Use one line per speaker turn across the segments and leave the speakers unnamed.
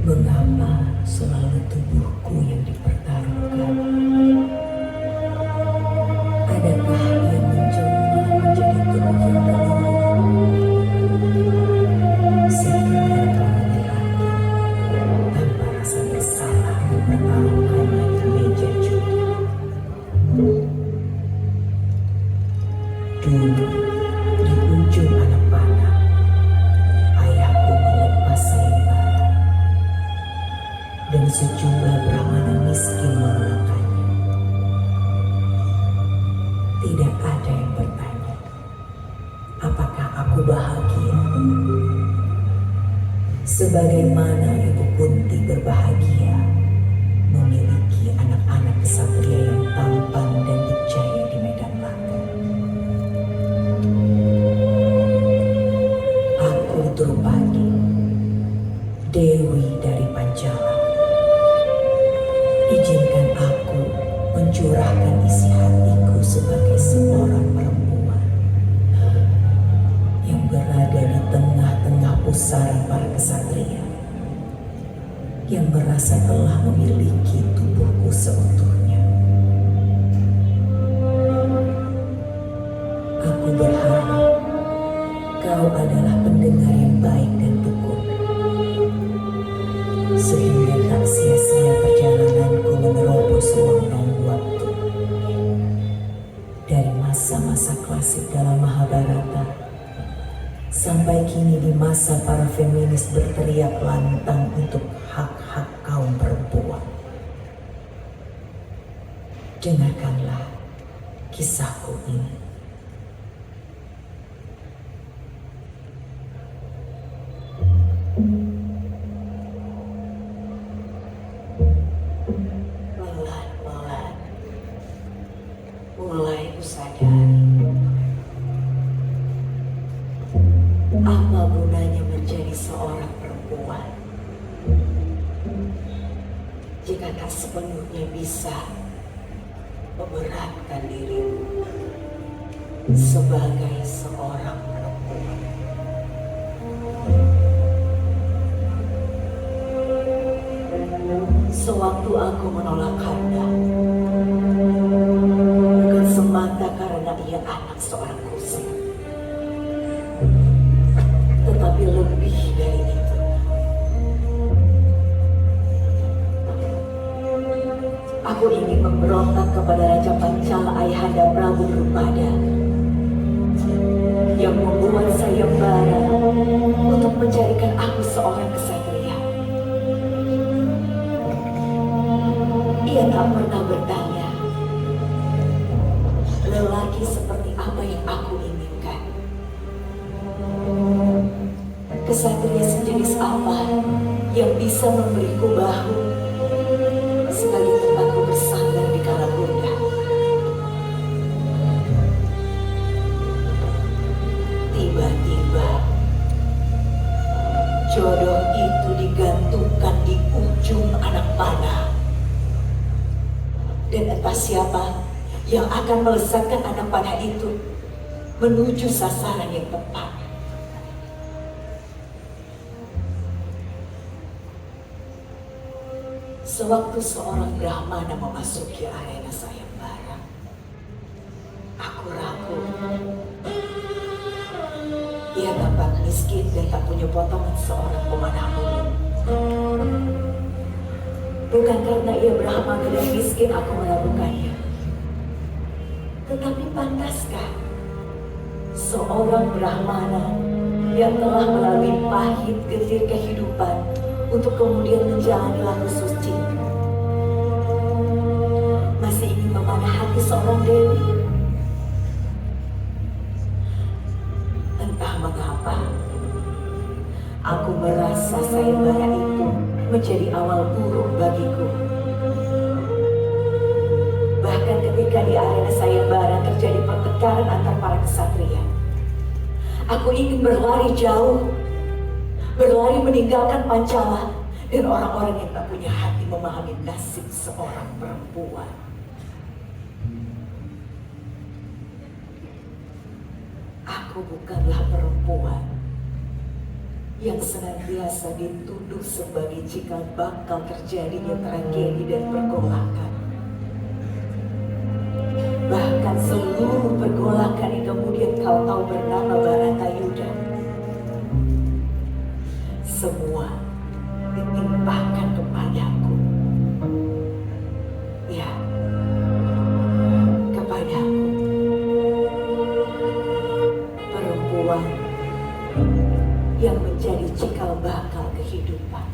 Mengapa selalu tubuhku yang dipertaruhkan? Adakah yang menjelma menjadi tubuh yang berlindung? Sehingga kau menyerahku tanpa rasa bersalah mempertaruhkannya di meja judi. Dulu, di ujung anak panah, ayahku melepas sayembara dan sejumlah brahmana miskin mengenakannya. Tidak ada yang bertanya, apakah aku bahagia? Sebagaimana Ibu Kunti berbahagia memiliki anak-anak kesatria yang tampan dan berjaya di medan laga. Aku Drupadi, Dewi dari Pancala. Izinkan aku mencurahkan isi hatiku sebagai seorang perempuan yang berada di tengah-tengah pusaran para kesatria yang merasa telah memiliki tubuhku seutuhnya. Aku berharap kau adalah pendengar yang baik dan tekun, sehingga tak sia-sia perjalananku menerobos ruang dan waktu. Dari masa-masa klasik dalam Mahabharata sampai kini di masa para feminis berteriak lantang untuk hak-hak kaum perempuan. Dengarkanlah kisahku ini. Pelan-pelan mulai kusadari apa gunanya menjadi seorang perempuan jika tak sepenuhnya bisa memberatkan dirimu sebagai seorang perempuan. Sewaktu aku menolak Kanda, bukan semata karena ia anak seorang kusi, tetapi lebih dari itu. Aku ingin memberontak kepada Raja Pancala Ayahanda Prabu Drupada yang membuat sayembara untuk mencarikan aku seorang kesatria. Ia tak pernah bertanya, lelaki seperti apa yang aku inginkan? Kesatria sejenis apa yang bisa memberiku bahu sebagai tempatku bersandar di kala gundah? Tiba-tiba jodoh itu digantungkan di ujung anak panah. Dan entah siapa yang akan melesatkan anak panah itu menuju sasaran yang tepat. Sewaktu seorang Brahmana memasuki arena sayembara, aku ragu. Ia tampak miskin dan tak punya potongan seorang pemanah bulu. Bukan karena ia berhamaka dan miskin aku melakukannya. Tetapi pantaskah seorang Brahmana yang telah melalui pahit getir kehidupan untuk kemudian menjalani laku suci masih ingin memanah hati seorang dewi? Entah mengapa aku merasa sayembara itu menjadi awal buruk bagiku. Bahkan ketika di arena sayembara terjadi pertengkaran antar para kesatria, aku ingin berlari jauh, berlari meninggalkan Pancala dan orang-orang yang tak punya hati memahami nasib seorang perempuan. Aku bukanlah perempuan yang senantiasa dituduh sebagai cikal bakal terjadinya tragedi dan pergolakan. Bahkan seluruh pergolakan yang kemudian kau tahu bernama Baratayuda, semua ditimpahkan kepadaku. Ya, kepadaku, perempuan yang menjadi cikal bakal kehidupan.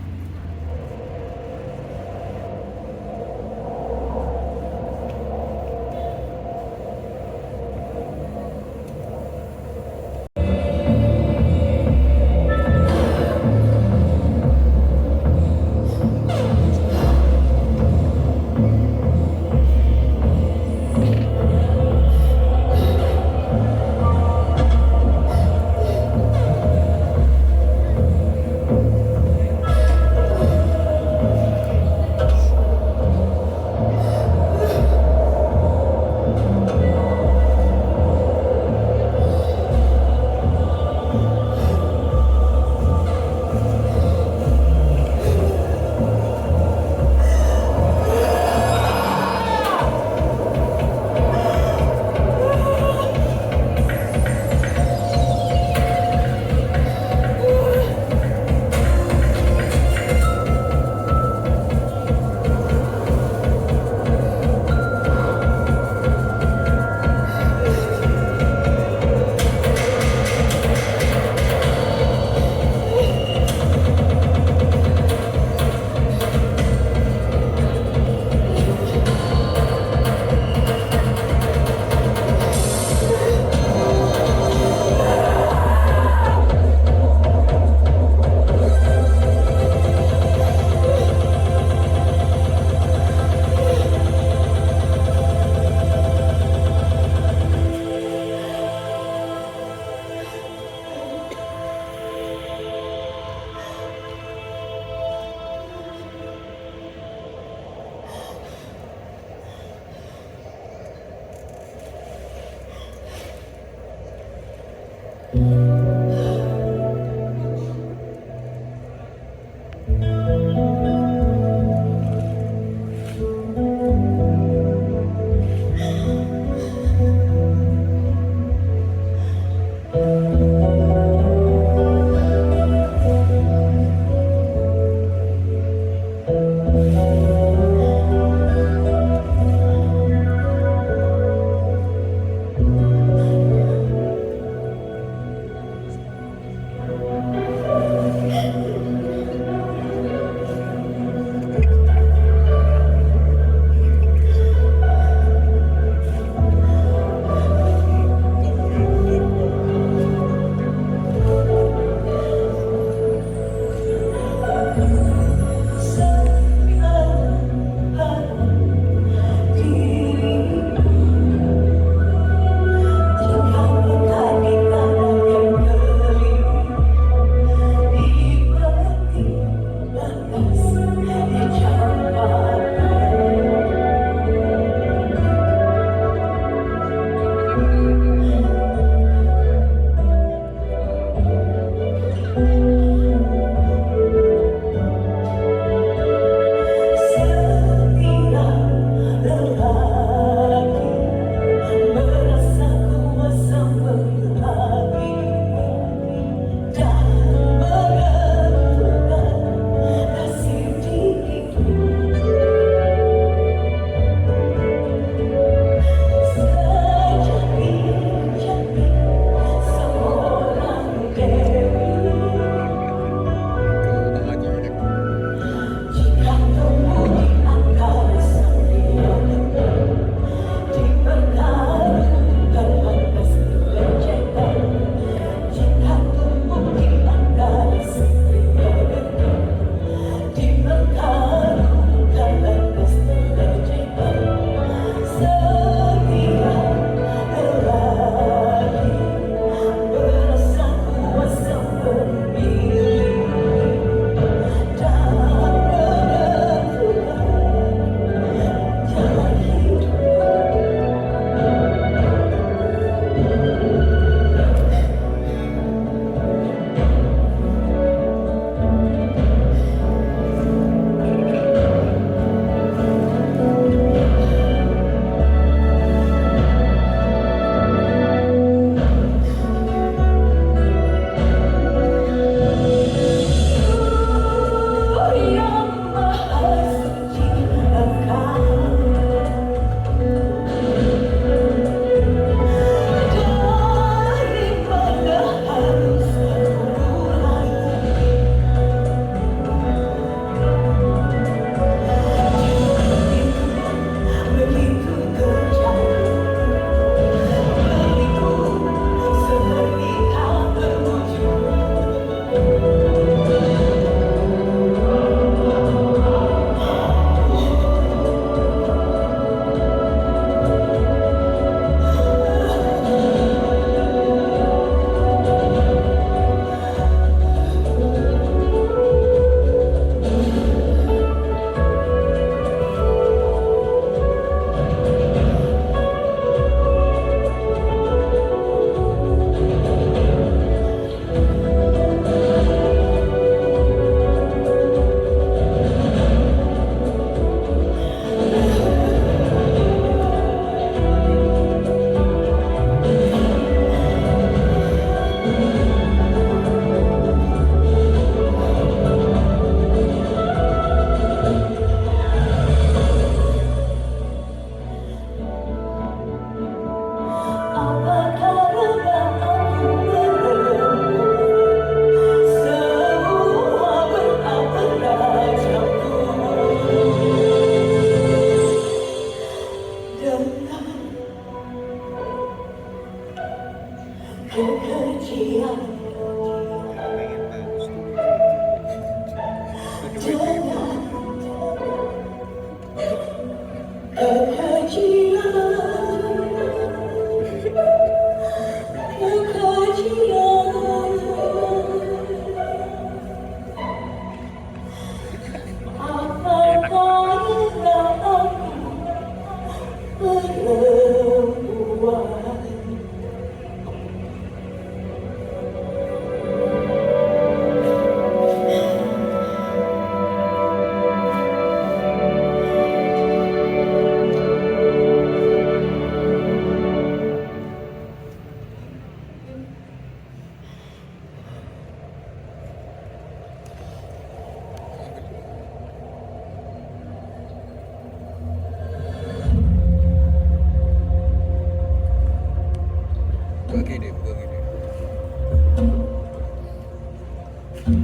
Sekarang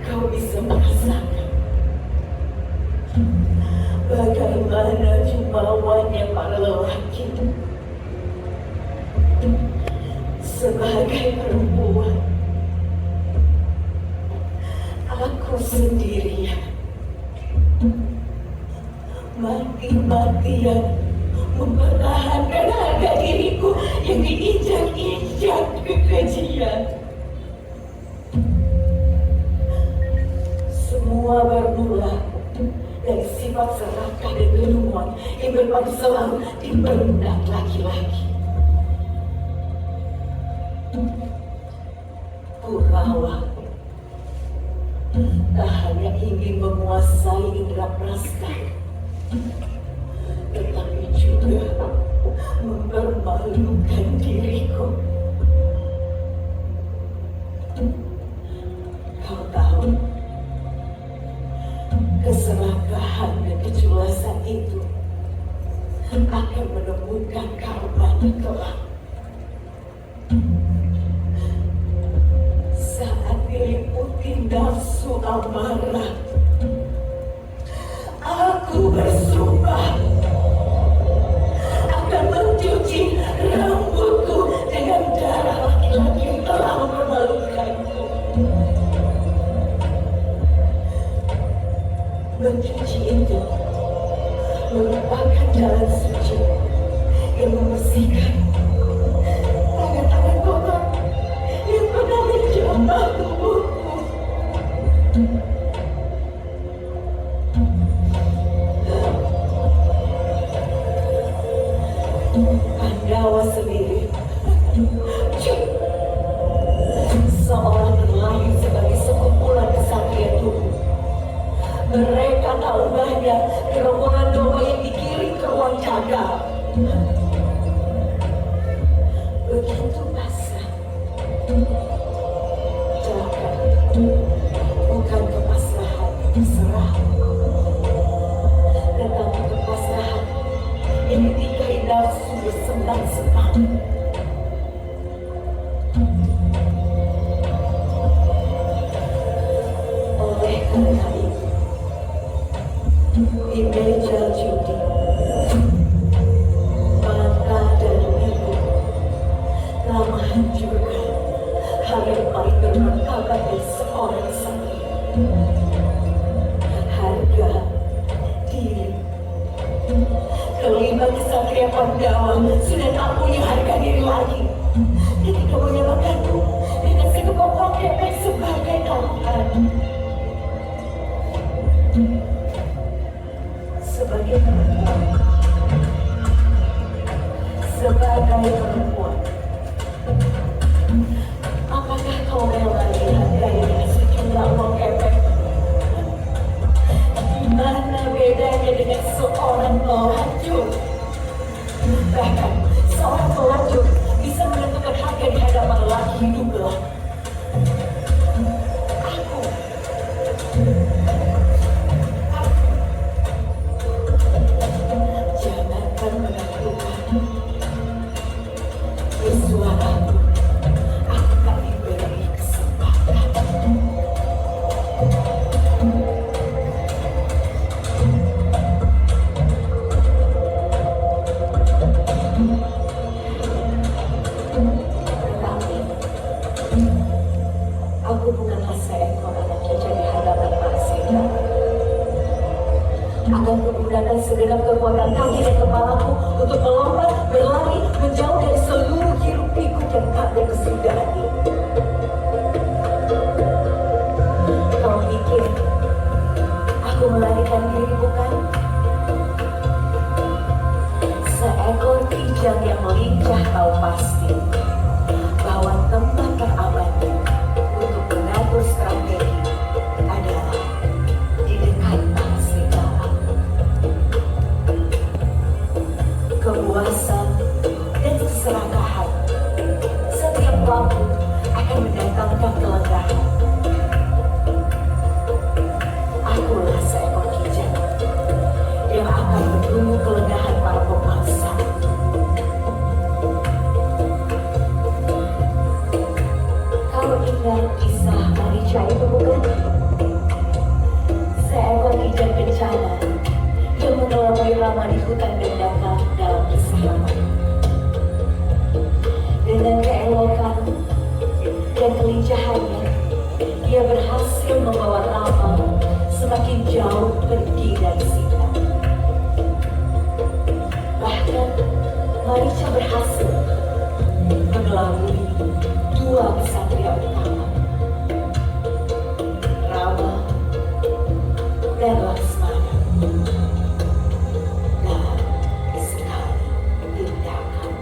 kau bisa merasakan bagaimana jumawanya para lelaki. Sebagai perempuan, aku sendirian, mati-matian mempertahankan harga diriku yang diinjak-injak kekejian. Semua bermula dari sifat serakah dan leluhon yang berpadu selalu di benak laki-laki. Kurawa tak hanya ingin menguasai indera prasta, tetapi juga mempermalukan diriku. Kau tahu, keserakahan dan kejelasan itu akan menemukan korbannya kelak. Saat diliputi nafsu amarah, aku bersumpah akan mencuci rambutku dengan darah laki-laki yang telah mempermalukanku. Mencuci itu merupakan jalan suci yang membersihkan tangan-tangan kotor yang pernah menjamah tubuhku. Pandawa sendiri seolah berlari sebagai sekumpulan kesatria tubuh. Mereka tak ubahnya gerombolan domba yang dikirim ke ruang jaga. Begitu pasrah. Jaga bukan kepasrahan terserah, tetapi kepasrahan yang ditinggali nafsu bersenang-senang. Oleh karena itu, di meja judi, mata dan ibu telah menghancurkan hal yang paling bermartabat dari seorang satria, harga diri. Kelima kesatria Pandawa sudah tak punya harga diri lagi ketika menyamakanku dengan sekepok uang kepek sebagai taruhan. Sebagai perempuan, apakah kau rela dihargai dengan sejumlah uang kepek? Gimana bedanya dengan seorang pelacur? Bahkan seorang pelacur bisa menentukan harga di hadapan lelaki hidup gelap. Jangankan menaklukkan, bersuaraku, aku tak diberi kesempatan. Tetapi aku bukanlah seekor anak cacat di hadapan manusia. Akan menggunakan segenap kekuatan kaki dan kepalaku untuk melompat, berlari, menjauh dari seluruh hiruk pikuk yang tak ada kesudahannya. Kau pikir aku melarikan diri, bukan? Seekor kijang yang melincah tahu pasti bahwa tempat terabadi untuk mengatur strategi adalah di dekat serigala. Kepuasan dan keserakahan setiap waktu Ki dan Sita. Bahkan Marica berhasil mengelabui dua kesatria utama, Rama dan Laksmana. Dan sekali tindakan.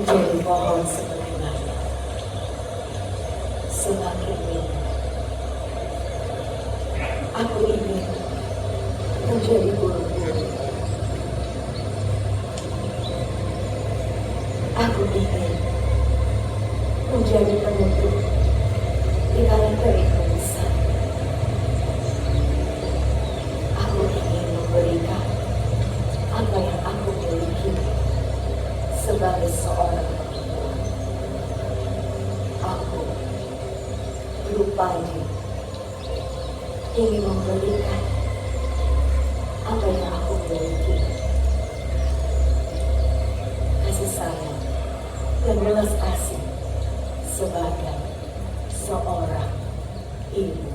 menjadi pohon seperti bayi, semakin indah. Aku ingin menjadi buru-buru. Aku ingin menjadi penutup di kala kering besar. Aku ingin memberikan
sebagai seorang perempuan. Aku, Drupadi, ingin memberikan apa yang aku miliki. Kasih sayang dan belas kasih sebagai seorang ibu.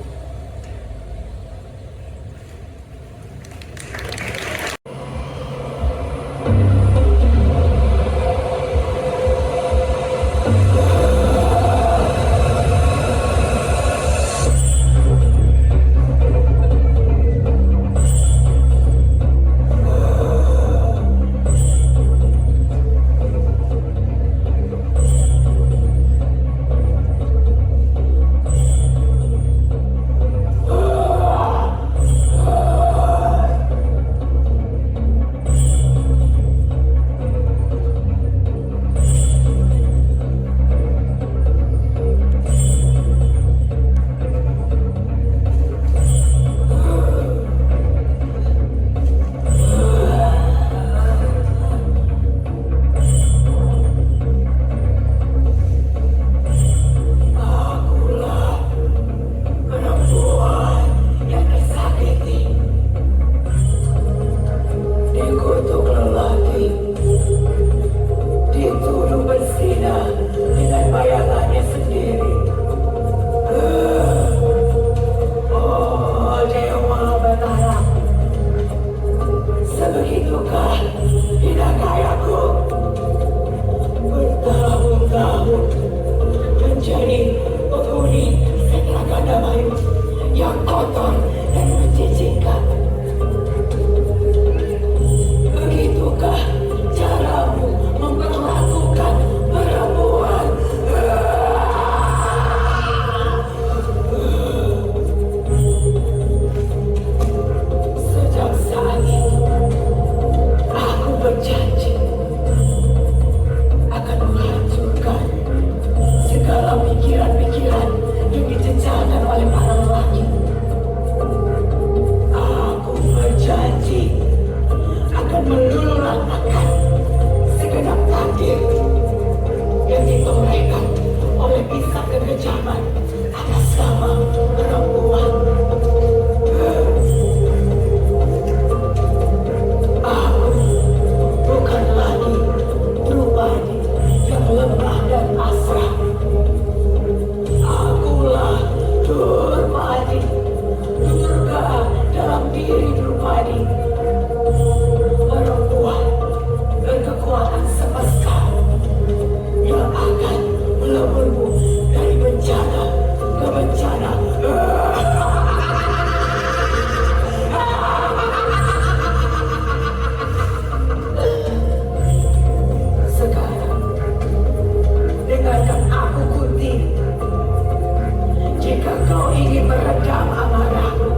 Jika kau ingin meredam amarahmu,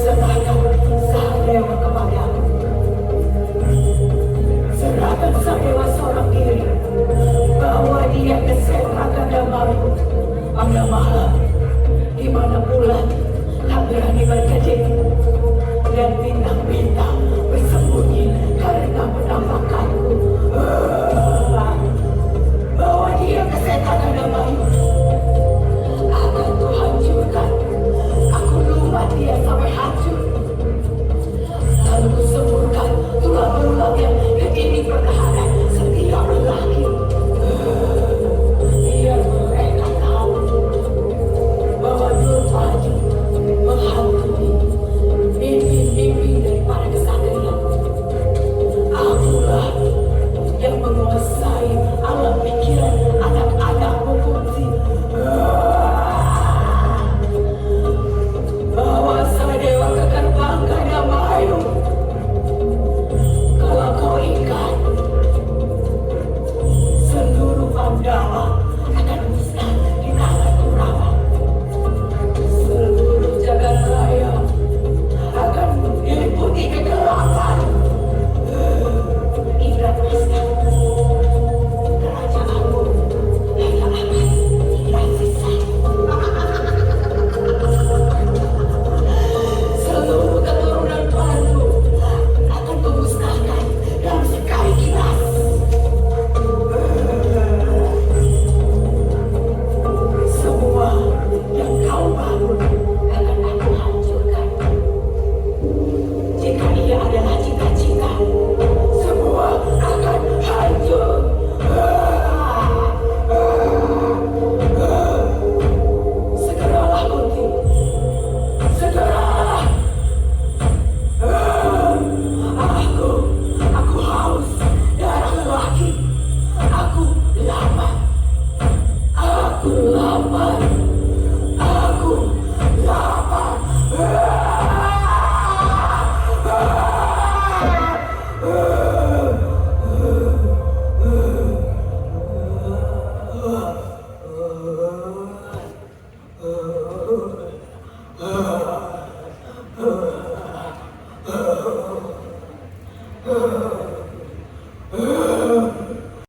serahkan Zahra
Aku